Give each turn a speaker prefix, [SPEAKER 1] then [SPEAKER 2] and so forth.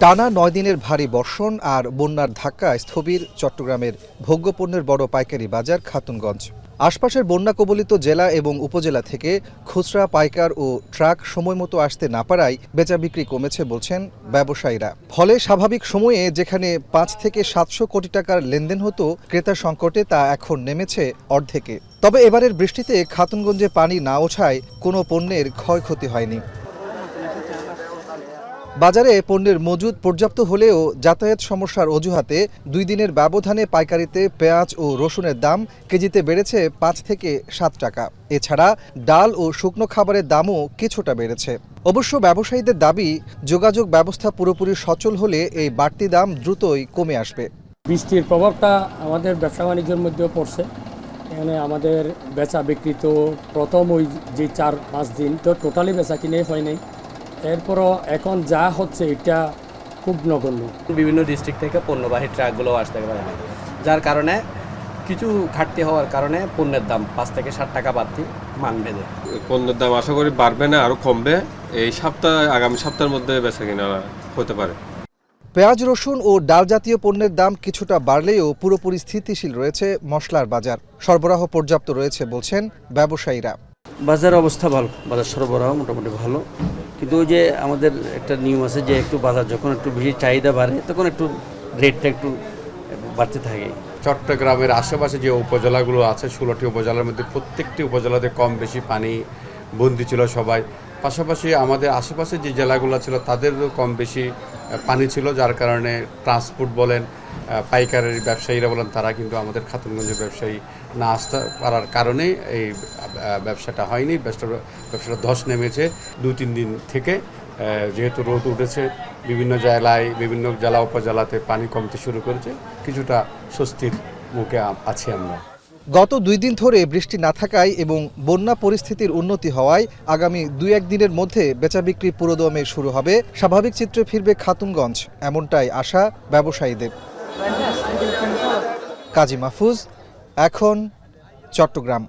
[SPEAKER 1] টানা ৯ দিনের ভারী বর্ষণ আর বন্যার ধাক্কায় স্থবির চট্টগ্রামের ভোগ্যপণ্যের বড় পাইকারি বাজার খাতুনগঞ্জ। আশপাশের বন্যা কবলিত জেলা এবং উপজেলা থেকে খুচরা, পাইকার ও ট্রাক সময়মতো আসতে না পারায় বেচাবিক্রি কমেছে বলছেন ব্যবসায়ীরা। ফলে স্বাভাবিক সময়ে যেখানে ৫ থেকে ৭০০ কোটি টাকার লেনদেন হতো, ক্রেতা সংকটে তা এখন নেমেছে অর্ধেকে। তবে এবারের বৃষ্টিতে খাতুনগঞ্জে পানি না ওঠায় কোনো পণ্যের ক্ষয়ক্ষতি হয়নি। বাজারে পণ্যের মজুদ পর্যাপ্ত হলেও যাতায়াত সমস্যার অজুহাতে ২ দিনের ব্যবধানে পাইকারিতে পেঁয়াজ ও রসুনের দাম কেজিতে বেড়েছে ৫ থেকে ৭ টাকা। এছাড়া ডাল ও শুকনো খাবারের দামও কিছুটা বেড়েছে। অবশ্য ব্যবসায়ীদের দাবি, যোগাযোগ ব্যবস্থা পুরোপুরি সচল হলে এই বাড়তি দাম দ্রুতই কমে আসবে।
[SPEAKER 2] বৃষ্টির প্রভাবটা আমাদের ব্যবসা বাণিজ্যের মধ্যেও পড়ছে। এখানে আমাদের বেচা বিক্রি তো প্রথম ওই যে ৪-৫ দিন তো টোটালি বেচা কিনে হয়নি। এরপরও এখন যা হচ্ছে এটা খুব নগণ্য।
[SPEAKER 3] বিভিন্ন ডিস্ট্রিক্ট থেকে পণ্যবাহী ট্রাকগুলো আসতে পারে না, যার কারণে কিছু ঘাটতি হওয়ার কারণে পণ্যের দাম ৫ থেকে ৬০ টাকা বাড়তি মান ভেদে।
[SPEAKER 4] পণ্যের দাম আশা করি বাড়বে না, আরও কমবে। এই আগামী সপ্তাহের মধ্যে বেচা কিনা হতে পারে।
[SPEAKER 1] পেঁয়াজ, রসুন ও ডাল জাতীয় পণ্যের দাম কিছুটা বাড়লেও পুরোপুরি স্থিতিশীল রয়েছে মশলার বাজার। সরবরাহ পর্যাপ্ত রয়েছে বলছেন ব্যবসায়ীরা।
[SPEAKER 5] বাজার অবস্থা ভালো, বাজার সরবরাহ মোটামুটি ভালো, কিন্তু ওই যে আমাদের একটা নিয়ম আছে যে একটু বাজার যখন একটু বেশি চাহিদা বাড়ে তখন একটু রেটটা একটু বাড়তে থাকে।
[SPEAKER 6] চট্টগ্রামের আশেপাশে যে উপজেলাগুলো আছে, 16টি উপজেলার মধ্যে প্রত্যেকটি উপজেলাতে কম বেশি পানি বন্দি ছিল সবাই। পাশাপাশি আমাদের আশেপাশে যে জেলাগুলো ছিল তাদেরও কম বেশি পানি ছিল, যার কারণে ট্রান্সপোর্ট বলেন, পাইকারের ব্যবসায়ীরা বলেন, তারা কিন্তু আমাদের খাতুনগঞ্জের ব্যবসায়ী না আসতে পারার কারণেই এই ব্যবসাটা হয়নি। ব্যবসাটা ধস নেমেছে ২-৩ দিন থেকে। যেহেতু রোদ উঠেছে, বিভিন্ন জেলায়, বিভিন্ন জেলা উপজেলাতে পানি কমতে শুরু করেছে, কিছুটা স্বস্তির মুখে আছি আমরা।
[SPEAKER 1] গত ২ দিন ধরে বৃষ্টি না থাকায় এবং বন্যা পরিস্থিতির উন্নতি হওয়ায় আগামী ২-১ দিনের মধ্যে বেচাবিক্রি পুরোদমে শুরু হবে, স্বাভাবিক চিত্রে ফিরবে খাতুনগঞ্জ, এমনটাই আশা ব্যবসায়ীদের। কাজী মাহফুজ, এখন, চট্টগ্রাম।